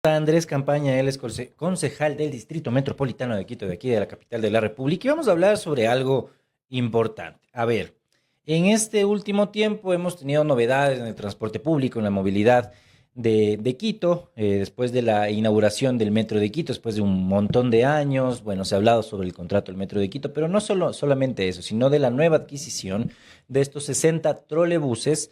Andrés Campaña, él es concejal del Distrito Metropolitano de Quito, de aquí de la capital de la República, y vamos a hablar sobre algo importante. A ver, en este último tiempo hemos tenido novedades en el transporte público, en la movilidad de Quito, después de la inauguración del Metro de Quito, después de un montón de años. Bueno, se ha hablado sobre el contrato del Metro de Quito, pero no solamente eso, sino de la nueva adquisición de estos 60 trolebuses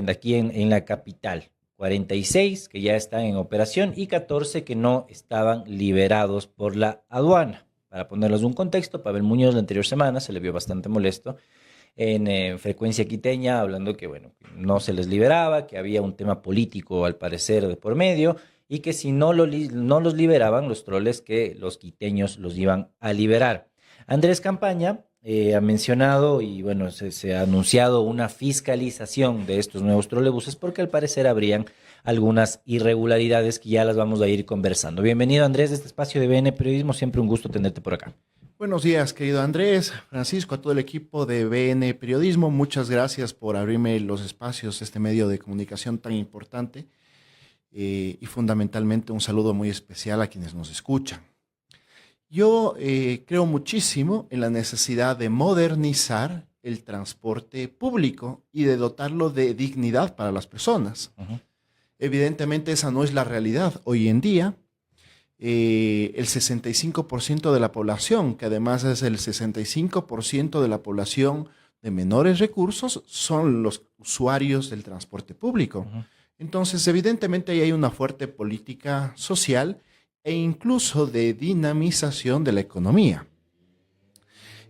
aquí en la capital. 46 que ya están en operación y 14 que no estaban liberados por la aduana. Para ponerlos en un contexto, Pavel Muñoz la anterior semana se le vio bastante molesto en Frecuencia Quiteña, hablando que, bueno, que no se les liberaba, que había un tema político al parecer de por medio y que si no los liberaban los troles, que los quiteños los iban a liberar. Andrés Campaña ha mencionado y bueno, se ha anunciado una fiscalización de estos nuevos trolebuses porque al parecer habrían algunas irregularidades que ya las vamos a ir conversando. Bienvenido, Andrés, de este espacio de BN Periodismo, siempre un gusto tenerte por acá. Buenos días, querido Andrés, Francisco, a todo el equipo de BN Periodismo. Muchas gracias por abrirme los espacios, este medio de comunicación tan importante y fundamentalmente un saludo muy especial a quienes nos escuchan. Yo creo muchísimo en la necesidad de modernizar el transporte público y de dotarlo de dignidad para las personas. Evidentemente esa no es la realidad hoy en día. El 65% de la población, que además es el 65% de la población de menores recursos, son los usuarios del transporte público. Entonces, evidentemente ahí hay una fuerte política social e incluso de dinamización de la economía.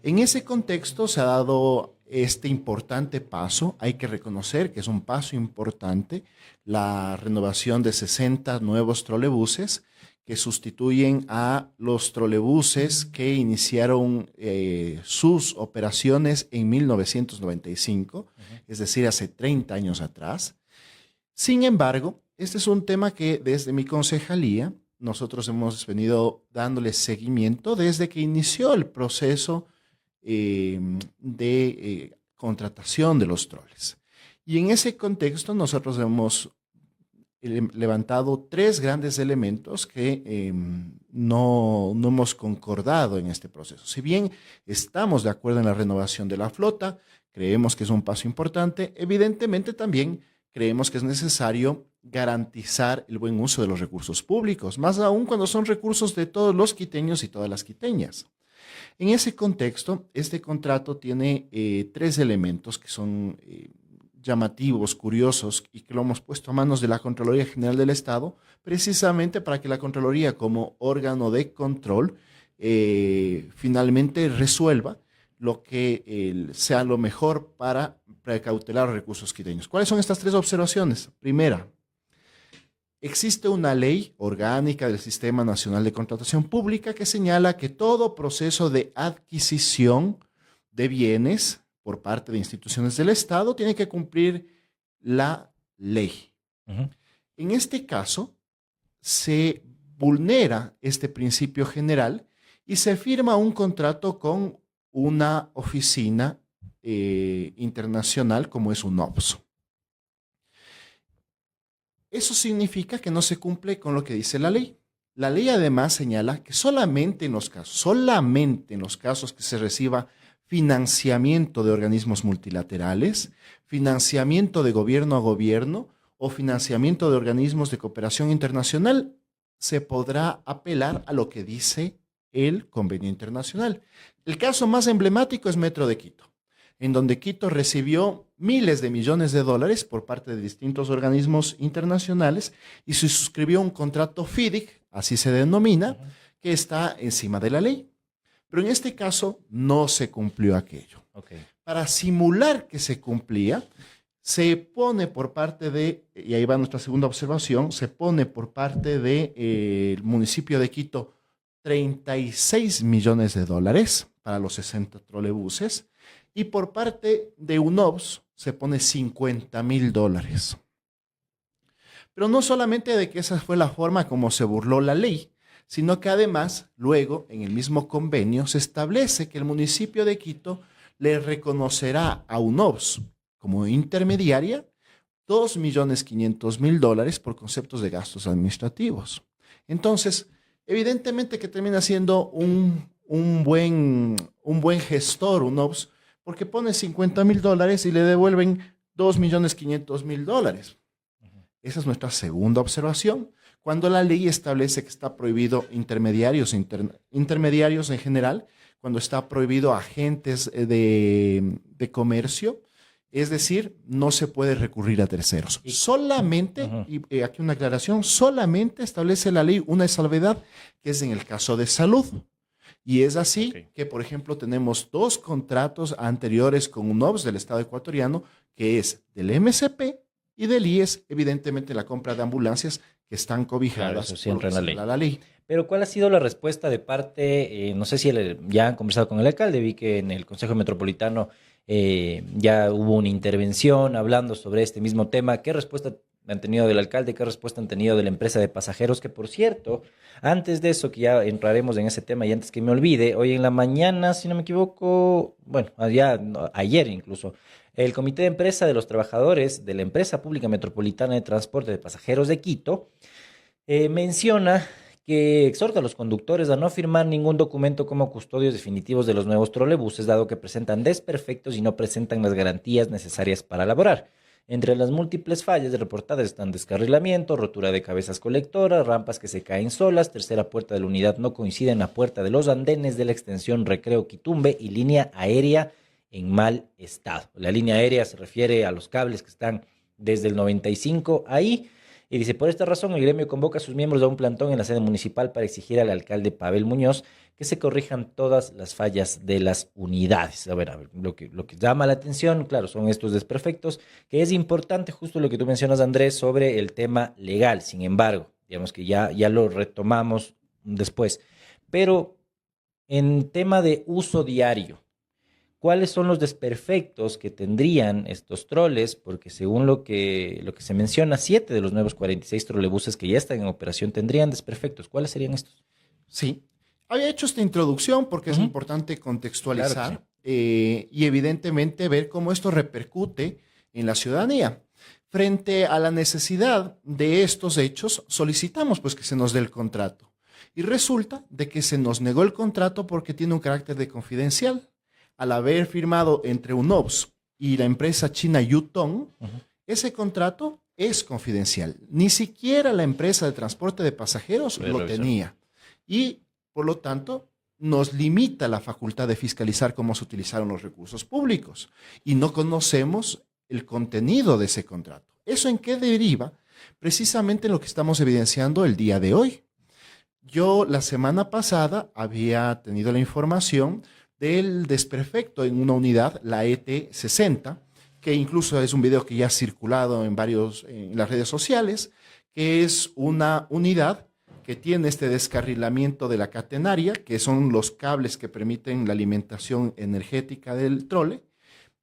En ese contexto se ha dado este importante paso, hay que reconocer que es un paso importante, la renovación de 60 nuevos trolebuses que sustituyen a los trolebuses que iniciaron sus operaciones en 1995, es decir, hace 30 años atrás. Sin embargo, este es un tema que desde mi concejalía nosotros hemos venido dándole seguimiento desde que inició el proceso de contratación de los troles. Y en ese contexto nosotros hemos levantado tres grandes elementos que no hemos concordado en este proceso. Si bien estamos de acuerdo en la renovación de la flota, creemos que es un paso importante, evidentemente también creemos que es necesario garantizar el buen uso de los recursos públicos, más aún cuando son recursos de todos los quiteños y todas las quiteñas. En ese contexto, este contrato tiene tres elementos que son llamativos, curiosos, y que lo hemos puesto a manos de la Contraloría General del Estado, precisamente para que la Contraloría, como órgano de control, finalmente resuelva lo que sea lo mejor para precautelar los recursos quiteños. ¿Cuáles son estas tres observaciones? Primera, existe una ley orgánica del Sistema Nacional de Contratación Pública que señala que todo proceso de adquisición de bienes por parte de instituciones del Estado tiene que cumplir la ley. En este caso, se vulnera este principio general y se firma un contrato con una oficina internacional como es UNOPS. Eso significa que no se cumple con lo que dice la ley. La ley además señala que solamente en los casos que se reciba financiamiento de organismos multilaterales, financiamiento de gobierno a gobierno o financiamiento de organismos de cooperación internacional, se podrá apelar a lo que dice el convenio internacional. El caso más emblemático es Metro de Quito, en donde Quito recibió miles de millones de dólares por parte de distintos organismos internacionales y se suscribió un contrato FIDIC, así se denomina, que está encima de la ley. Pero en este caso no se cumplió aquello. Para simular que se cumplía, se pone por parte de, y ahí va nuestra segunda observación, se pone por parte del municipio de Quito 36 millones de dólares para los 60 trolebuses y por parte de UNOPS se pone $50,000. Pero no solamente de que esa fue la forma como se burló la ley, sino que además luego en el mismo convenio se establece que el municipio de Quito le reconocerá a UNOPS como intermediaria $2.500.000 por conceptos de gastos administrativos. Entonces, evidentemente que termina siendo un buen gestor, un OPS, porque pone $50.000 y le devuelven $2.500.000. Esa es nuestra segunda observación. Cuando la ley establece que está prohibido intermediarios en general, cuando está prohibido agentes de comercio, es decir, no se puede recurrir a terceros. Solamente, y aquí una aclaración, solamente establece la ley una salvedad, que es en el caso de salud. Y es así que, por ejemplo, tenemos 2 contratos anteriores con un OPS del Estado ecuatoriano, que es del MSP y del IES, evidentemente la compra de ambulancias que están cobijadas por la ley. Pero ¿cuál ha sido la respuesta de parte, no sé si ya han conversado con el alcalde, vi que en el Consejo Metropolitano ya hubo una intervención hablando sobre este mismo tema? ¿Qué respuesta han tenido del alcalde? ¿Qué respuesta han tenido de la empresa de pasajeros? Que por cierto, antes de eso, que ya entraremos en ese tema y antes que me olvide, hoy en la mañana, si no me equivoco, bueno, ayer incluso, el Comité de Empresa de los Trabajadores de la Empresa Pública Metropolitana de Transporte de Pasajeros de Quito menciona que exhorta a los conductores a no firmar ningún documento como custodios definitivos de los nuevos trolebuses, dado que presentan desperfectos y no presentan las garantías necesarias para laborar. Entre las múltiples fallas reportadas están descarrilamiento, rotura de cabezas colectoras, rampas que se caen solas, tercera puerta de la unidad no coincide en la puerta de los andenes de la extensión Recreo Quitumbe y línea aérea en mal estado. La línea aérea se refiere a los cables que están desde el 95 ahí. Y dice, por esta razón el gremio convoca a sus miembros a un plantón en la sede municipal para exigir al alcalde Pavel Muñoz que se corrijan todas las fallas de las unidades. A ver, lo que llama la atención, claro, son estos desperfectos, que es importante justo lo que tú mencionas, Andrés, sobre el tema legal. Sin embargo, digamos que ya lo retomamos después. Pero en tema de uso diario, ¿cuáles son los desperfectos que tendrían estos troles? Porque según lo que se menciona, 7 de los nuevos 46 trolebuses que ya están en operación tendrían desperfectos. ¿Cuáles serían estos? Sí, había hecho esta introducción porque es importante contextualizar, Claro que sí. y evidentemente ver cómo esto repercute en la ciudadanía. Frente a la necesidad de estos hechos, solicitamos pues que se nos dé el contrato. Y resulta de que se nos negó el contrato porque tiene un carácter de confidencial. Al haber firmado entre UNOPS y la empresa china Yutong, ese contrato es confidencial. Ni siquiera la empresa de transporte de pasajeros lo tenía. Y, por lo tanto, nos limita la facultad de fiscalizar cómo se utilizaron los recursos públicos. Y no conocemos el contenido de ese contrato. ¿Eso en qué deriva? Precisamente en lo que estamos evidenciando el día de hoy. Yo la semana pasada había tenido la información del desperfecto en una unidad, la ET60, que incluso es un video que ya ha circulado en las redes sociales, que es una unidad que tiene este descarrilamiento de la catenaria, que son los cables que permiten la alimentación energética del trole,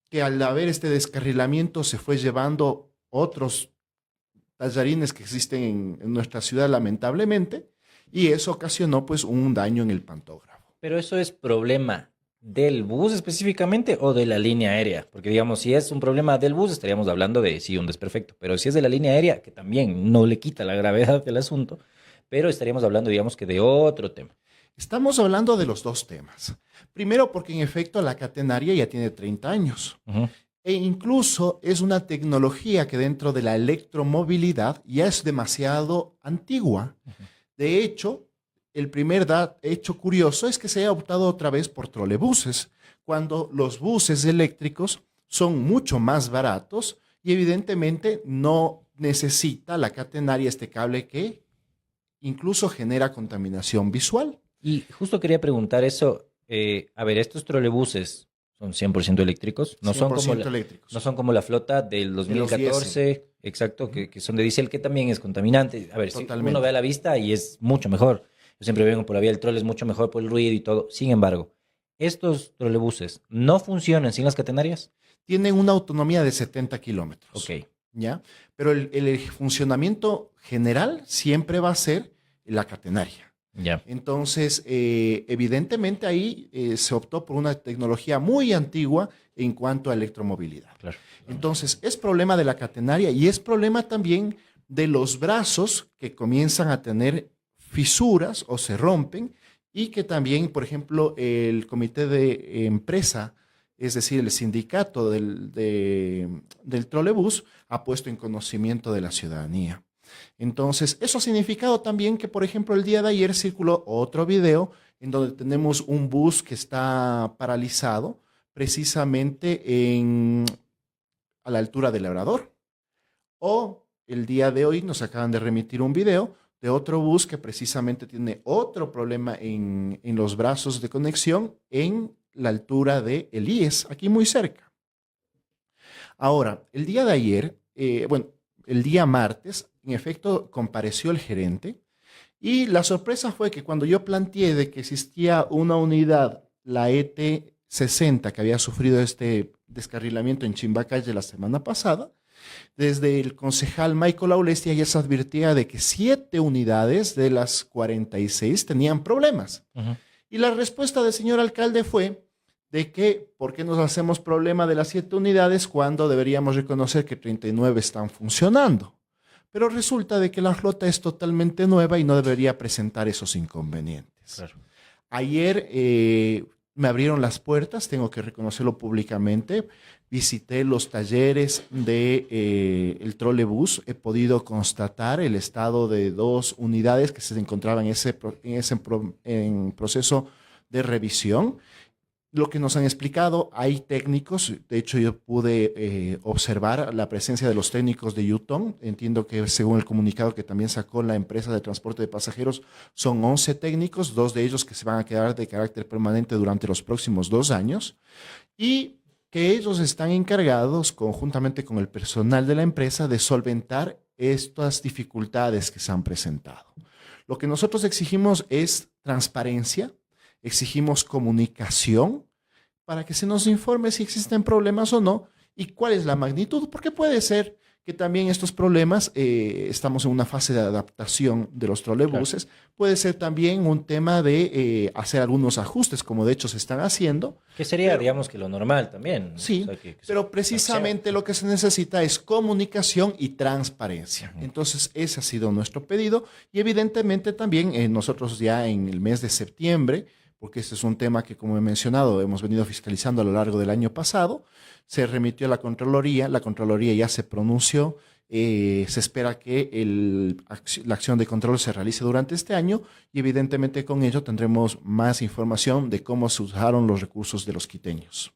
que al haber este descarrilamiento se fue llevando otros tallarines que existen en nuestra ciudad lamentablemente, y eso ocasionó pues un daño en el pantógrafo. Pero eso es problema ¿del bus específicamente o de la línea aérea? Porque digamos, si es un problema del bus, estaríamos hablando de, sí, un desperfecto. Pero si es de la línea aérea, que también no le quita la gravedad del asunto, pero estaríamos hablando, digamos, que de otro tema. Estamos hablando de los dos temas. Primero, porque en efecto la catenaria ya tiene 30 años. E incluso es una tecnología que dentro de la electromovilidad ya es demasiado antigua. De hecho, el primer hecho curioso es que se haya optado otra vez por trolebuses, cuando los buses eléctricos son mucho más baratos y evidentemente no necesita la catenaria este cable que incluso genera contaminación visual. Y justo quería preguntar eso. A ver, estos trolebuses son 100% eléctricos. No 100% eléctricos. No son como la flota del 2014, exacto, que son de diésel, que también es contaminante. A ver, si uno ve a la vista y es mucho mejor. Yo siempre vengo por la vía del trole, es mucho mejor por el ruido y todo. Sin embargo, ¿estos trolebuses no funcionan sin las catenarias? Tienen una autonomía de 70 kilómetros. Ok. ¿Ya? Pero el funcionamiento general siempre va a ser la catenaria. Ya, Entonces, evidentemente ahí se optó por una tecnología muy antigua en cuanto a electromovilidad. claro. Entonces, es problema de la catenaria y es problema también de los brazos que comienzan a tener fisuras o se rompen y que también, por ejemplo, el comité de empresa, es decir, el sindicato del trolebús, ha puesto en conocimiento de la ciudadanía. Entonces, eso ha significado también que, por ejemplo, el día de ayer circuló otro video en donde tenemos un bus que está paralizado precisamente a la altura del Labrador. O el día de hoy nos acaban de remitir un video de otro bus que precisamente tiene otro problema en los brazos de conexión en la altura de Elías, aquí muy cerca. Ahora, el día de ayer, bueno, el día martes, en efecto, compareció el gerente y la sorpresa fue que cuando yo planteé de que existía una unidad, la ET60, que había sufrido este descarrilamiento en Chimbacalle la semana pasada, desde el concejal Michael Aulestia ya se advertía de que 7 unidades de las 46 tenían problemas. Ujú. Y la respuesta del señor alcalde fue de que, ¿por qué nos hacemos problema de las 7 unidades cuando deberíamos reconocer que 39 están funcionando? Pero resulta de que la flota es totalmente nueva y no debería presentar esos inconvenientes. Claro. Ayer me abrieron las puertas, tengo que reconocerlo públicamente. Visité los talleres de el trolebús. He podido constatar el estado de 2 unidades que se encontraban en proceso de revisión. Lo que nos han explicado, hay técnicos, de hecho yo pude observar la presencia de los técnicos de Yutong, entiendo que según el comunicado que también sacó la empresa de transporte de pasajeros, son 11 técnicos, 2 de ellos que se van a quedar de carácter permanente durante los próximos 2 años, y que ellos están encargados, conjuntamente con el personal de la empresa, de solventar estas dificultades que se han presentado. Lo que nosotros exigimos es transparencia, exigimos comunicación para que se nos informe si existen problemas o no y cuál es la magnitud, porque puede ser que también estos problemas, estamos en una fase de adaptación de los trolebuses, claro. Puede ser también un tema de hacer algunos ajustes, como de hecho se están haciendo. Que sería, digamos, que lo normal también, ¿no? Sí, o sea, pero precisamente lo que se necesita es comunicación y transparencia. Entonces, ese ha sido nuestro pedido y evidentemente también nosotros ya en el mes de septiembre, porque este es un tema que, como he mencionado, hemos venido fiscalizando a lo largo del año pasado, se remitió a la Contraloría ya se pronunció, se espera que la acción de control se realice durante este año y evidentemente con ello tendremos más información de cómo se usaron los recursos de los quiteños.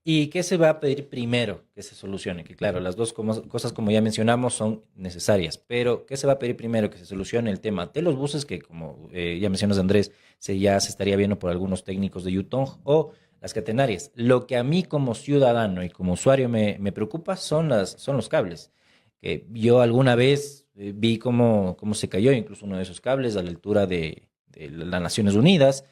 ¿Y qué se va a pedir primero que se solucione? Que claro, las dos cosas, como ya mencionamos, son necesarias, pero ¿qué se va a pedir primero que se solucione el tema de los buses, que como ya mencionas, Andrés, ya se estaría viendo por algunos técnicos de Yutong, o las catenarias? Lo que a mí como ciudadano y como usuario me preocupa son los cables. Que yo alguna vez vi cómo se cayó incluso uno de esos cables a la altura de las Naciones Unidas.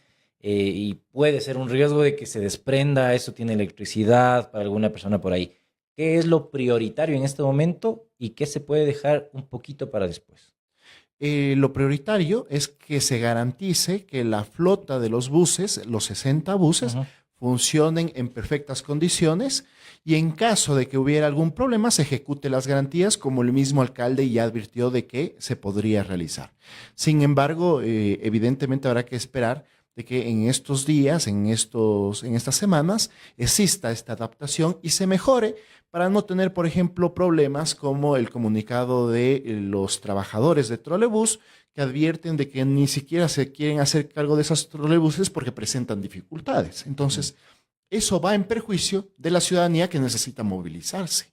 Y puede ser un riesgo de que se desprenda, eso tiene electricidad para alguna persona por ahí. ¿Qué es lo prioritario en este momento y qué se puede dejar un poquito para después? Lo prioritario es que se garantice que la flota de los buses, los 60 buses, funcionen en perfectas condiciones y en caso de que hubiera algún problema se ejecute las garantías como el mismo alcalde ya advirtió de que se podría realizar. Sin embargo, evidentemente habrá que esperar de que en estos días, en estas semanas, exista esta adaptación y se mejore para no tener, por ejemplo, problemas como el comunicado de los trabajadores de trolebús que advierten de que ni siquiera se quieren hacer cargo de esos trolebuses porque presentan dificultades. Entonces, eso va en perjuicio de la ciudadanía que necesita movilizarse.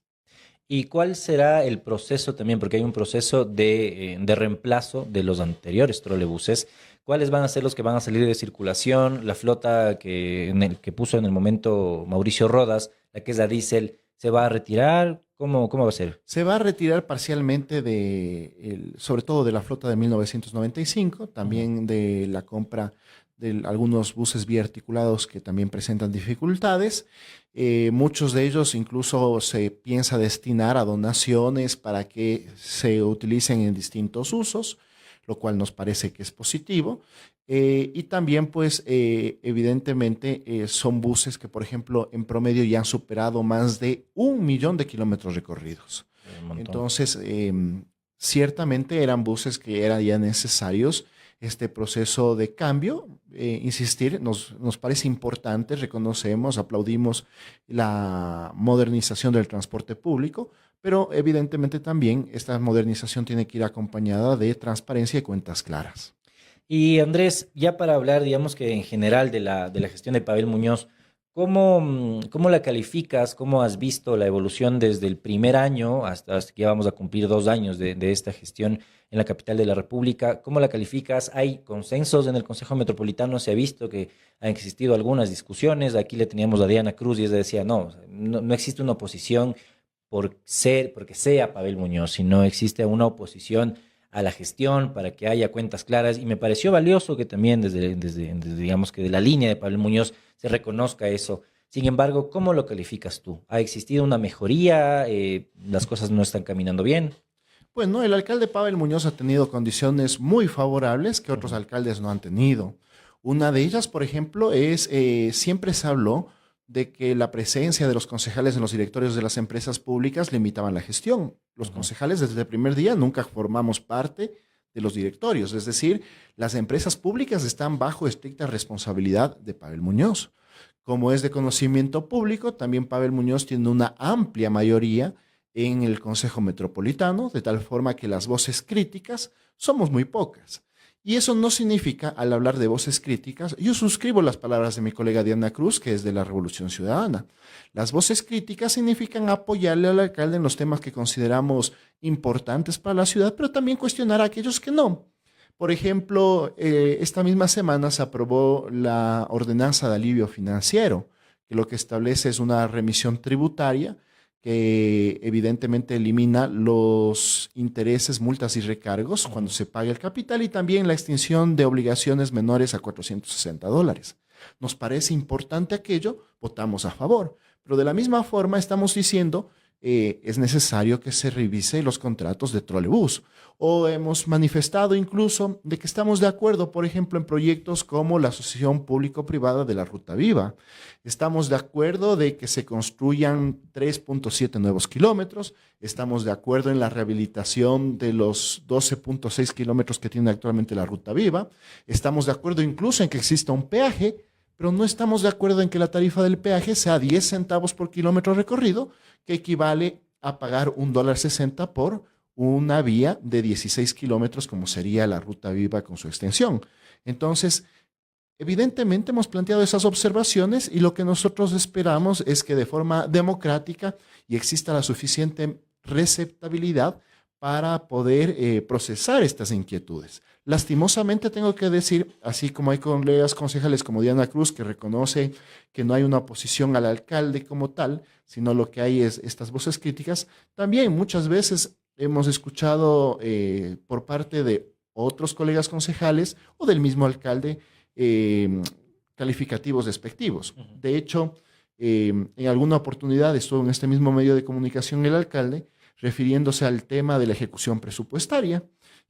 ¿Y cuál será el proceso también? Porque hay un proceso de reemplazo de los anteriores trolebuses. ¿Cuáles van a ser los que van a salir de circulación? La flota que puso en el momento Mauricio Rodas, la que es la diésel, ¿se va a retirar? ¿Cómo va a ser? Se va a retirar parcialmente sobre todo de la flota de 1995, también de la compra de algunos buses biarticulados que también presentan dificultades. Muchos de ellos incluso se piensa destinar a donaciones para que se utilicen en distintos usos. lo cual nos parece que es positivo. Y también, pues, evidentemente, son buses que, por ejemplo, en promedio ya han superado más de 1 millón de kilómetros recorridos. Un montón. Entonces, ciertamente eran buses que eran ya necesarios este proceso de cambio. Insistir, nos parece importante, reconocemos, aplaudimos la modernización del transporte público, pero evidentemente también esta modernización tiene que ir acompañada de transparencia y cuentas claras. Y Andrés, ya para hablar, digamos que en general de la gestión de Pavel Muñoz, ¿cómo la calificas? ¿Cómo has visto la evolución desde el primer año hasta que ya vamos a cumplir 2 años de esta gestión en la capital de la República? ¿Cómo la calificas? ¿Hay consensos en el Consejo Metropolitano? Se ha visto que han existido algunas discusiones. Aquí le teníamos a Diana Cruz y ella decía, no existe una oposición porque sea Pavel Muñoz, sino existe una oposición a la gestión para que haya cuentas claras. Y me pareció valioso que también desde digamos que de la línea de Pavel Muñoz se reconozca eso. Sin embargo, ¿cómo lo calificas tú? ¿Ha existido una mejoría? ¿Las cosas no están caminando bien? Pues no, el alcalde Pavel Muñoz ha tenido condiciones muy favorables que otros alcaldes no han tenido. Una de ellas, por ejemplo, es siempre se habló de que la presencia de los concejales en los directorios de las empresas públicas limitaban la gestión. Los concejales desde el primer día nunca formamos parte de los directorios, es decir, las empresas públicas están bajo estricta responsabilidad de Pavel Muñoz. Como es de conocimiento público, también Pavel Muñoz tiene una amplia mayoría en el Consejo Metropolitano, de tal forma que las voces críticas somos muy pocas. Y eso no significa, al hablar de voces críticas, yo suscribo las palabras de mi colega Diana Cruz, que es de la Revolución Ciudadana. Las voces críticas significan apoyarle al alcalde en los temas que consideramos importantes para la ciudad, pero también cuestionar a aquellos que no. Por ejemplo, esta misma semana se aprobó la ordenanza de alivio financiero, que lo que establece es una remisión tributaria que evidentemente elimina los intereses, multas y recargos cuando se paga el capital y también la extinción de obligaciones menores a $460. Nos parece importante aquello, votamos a favor, pero de la misma forma estamos diciendo es necesario que se revise los contratos de trolebús. O hemos manifestado incluso de que estamos de acuerdo, por ejemplo, en proyectos como la Asociación Público-Privada de la Ruta Viva. Estamos de acuerdo de que se construyan 3.7 nuevos kilómetros. Estamos de acuerdo en la rehabilitación de los 12.6 kilómetros que tiene actualmente la Ruta Viva. Estamos de acuerdo incluso en que exista un peaje, pero no estamos de acuerdo en que la tarifa del peaje sea 10 centavos por kilómetro recorrido, que equivale a pagar $1.60 por una vía de 16 kilómetros, como sería la Ruta Viva con su extensión. Entonces, evidentemente hemos planteado esas observaciones y lo que nosotros esperamos es que de forma democrática y exista la suficiente receptibilidad para poder procesar estas inquietudes. Lastimosamente tengo que decir, así como hay colegas concejales como Diana Cruz que reconoce que no hay una oposición al alcalde como tal, sino lo que hay es estas voces críticas, también muchas veces hemos escuchado por parte de otros colegas concejales o del mismo alcalde calificativos despectivos. De hecho, en alguna oportunidad estuvo en este mismo medio de comunicación el alcalde refiriéndose al tema de la ejecución presupuestaria.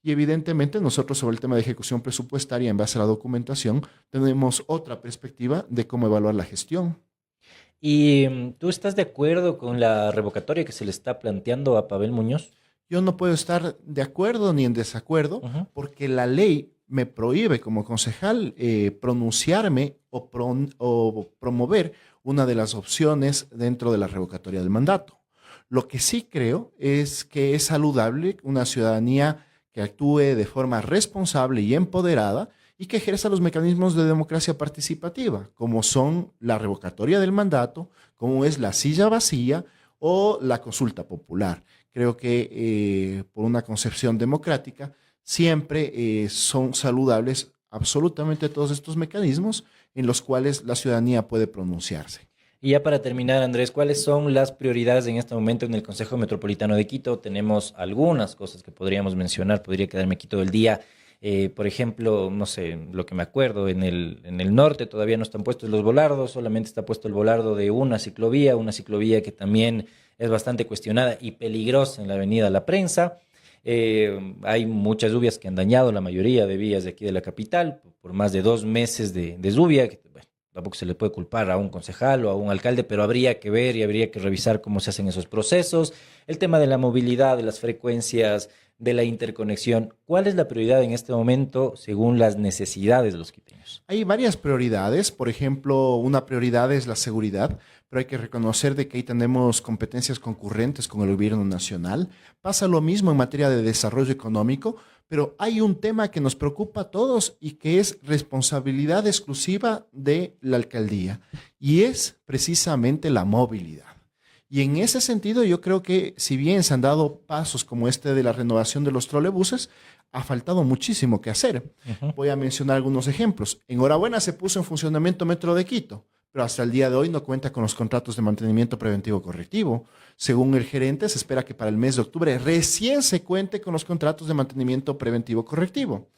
Y evidentemente nosotros sobre el tema de ejecución presupuestaria en base a la documentación tenemos otra perspectiva de cómo evaluar la gestión. ¿Y tú estás de acuerdo con la revocatoria que se le está planteando a Pavel Muñoz? Yo no puedo estar de acuerdo ni en desacuerdo porque la ley me prohíbe como concejal pronunciarme o promover una de las opciones dentro de la revocatoria del mandato. Lo que sí creo es que es saludable una ciudadanía que actúe de forma responsable y empoderada y que ejerza los mecanismos de democracia participativa, como son la revocatoria del mandato, como es la silla vacía o la consulta popular. Creo que por una concepción democrática siempre son saludables absolutamente todos estos mecanismos en los cuales la ciudadanía puede pronunciarse. Y ya para terminar, Andrés, ¿cuáles son las prioridades en este momento en el Consejo Metropolitano de Quito? Tenemos algunas cosas que podríamos mencionar, podría quedarme aquí todo el día. Por ejemplo, no sé, lo que me acuerdo, en el norte todavía no están puestos los volardos, solamente está puesto el volardo de una ciclovía que también es bastante cuestionada y peligrosa en la avenida La Prensa. Hay muchas lluvias que han dañado la mayoría de vías de aquí de la capital, por más de 2 meses de lluvia, que, bueno, tampoco se le puede culpar a un concejal o a un alcalde, pero habría que ver y habría que revisar cómo se hacen esos procesos. El tema de la movilidad, de las frecuencias, de la interconexión. ¿Cuál es la prioridad en este momento según las necesidades de los quiteños? Hay varias prioridades. Por ejemplo, una prioridad es la seguridad, pero hay que reconocer de que ahí tenemos competencias concurrentes con el gobierno nacional. Pasa lo mismo en materia de desarrollo económico, pero hay un tema que nos preocupa a todos y que es responsabilidad exclusiva de la alcaldía, y es precisamente la movilidad. Y en ese sentido, yo creo que si bien se han dado pasos como este de la renovación de los trolebuses, ha faltado muchísimo que hacer. Voy a mencionar algunos ejemplos. Enhorabuena, se puso en funcionamiento Metro de Quito, pero hasta el día de hoy no cuenta con los contratos de mantenimiento preventivo correctivo. Según el gerente, se espera que para el mes de octubre recién se cuente con los contratos de mantenimiento preventivo correctivo.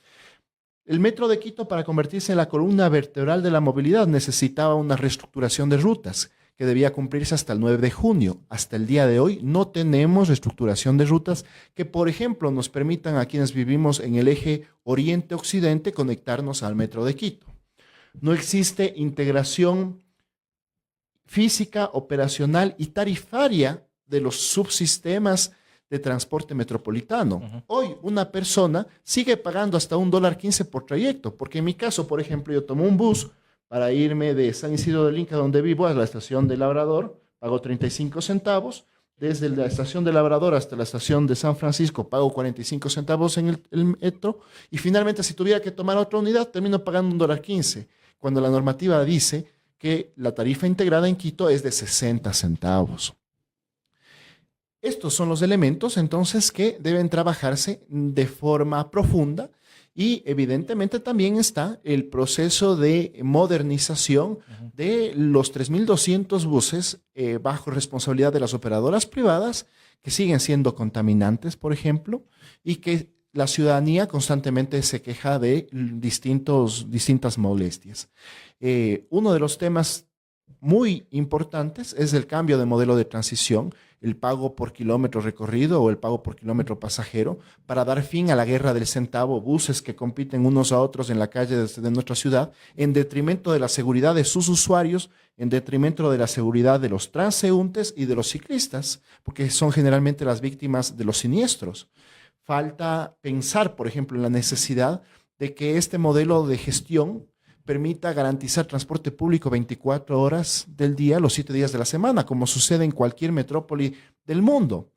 El Metro de Quito, para convertirse en la columna vertebral de la movilidad, necesitaba una reestructuración de rutas que debía cumplirse hasta el 9 de junio. Hasta el día de hoy no tenemos reestructuración de rutas que, por ejemplo, nos permitan a quienes vivimos en el eje oriente-occidente conectarnos al Metro de Quito. No existe integración física, operacional y tarifaria de los subsistemas de transporte metropolitano. Hoy una persona sigue pagando hasta $1.15 por trayecto, porque en mi caso, por ejemplo, yo tomo un bus para irme de San Isidro del Inca, donde vivo, a la estación de Labrador, pago 35 centavos. Desde la estación de Labrador hasta la estación de San Francisco, pago 45 centavos en el metro. Y finalmente, si tuviera que tomar otra unidad, termino pagando $1.15, cuando la normativa dice que la tarifa integrada en Quito es de 60 centavos. Estos son los elementos, entonces, que deben trabajarse de forma profunda. Y evidentemente también está el proceso de modernización de los 3.200 buses bajo responsabilidad de las operadoras privadas, que siguen siendo contaminantes, por ejemplo, y que la ciudadanía constantemente se queja de distintas molestias. Uno de los temas muy importantes es el cambio de modelo de transición, el pago por kilómetro recorrido o el pago por kilómetro pasajero, para dar fin a la guerra del centavo, buses que compiten unos a otros en la calle de nuestra ciudad, en detrimento de la seguridad de sus usuarios, en detrimento de la seguridad de los transeúntes y de los ciclistas, porque son generalmente las víctimas de los siniestros. Falta pensar, por ejemplo, en la necesidad de que este modelo de gestión permita garantizar transporte público 24 horas del día, los 7 días de la semana, como sucede en cualquier metrópoli del mundo.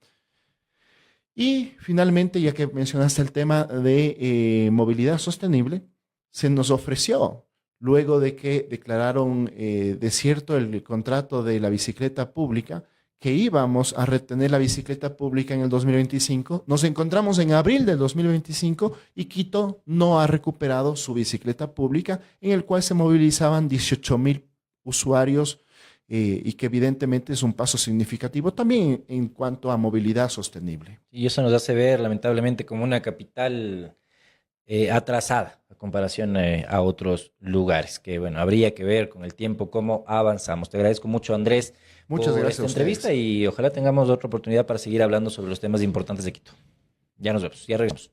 Y finalmente, ya que mencionaste el tema de movilidad sostenible, se nos ofreció, luego de que declararon desierto el contrato de la bicicleta pública, que íbamos a retener la bicicleta pública en el 2025. Nos encontramos en abril del 2025 y Quito no ha recuperado su bicicleta pública, en el cual se movilizaban 18,000 usuarios y que evidentemente es un paso significativo también en cuanto a movilidad sostenible. Y eso nos hace ver, lamentablemente, como una capital atrasada a comparación a otros lugares, que bueno, habría que ver con el tiempo cómo avanzamos. Te agradezco mucho, Andrés, Muchas por gracias esta entrevista y ojalá tengamos otra oportunidad para seguir hablando sobre los temas importantes de Quito. Ya nos vemos, ya regresamos.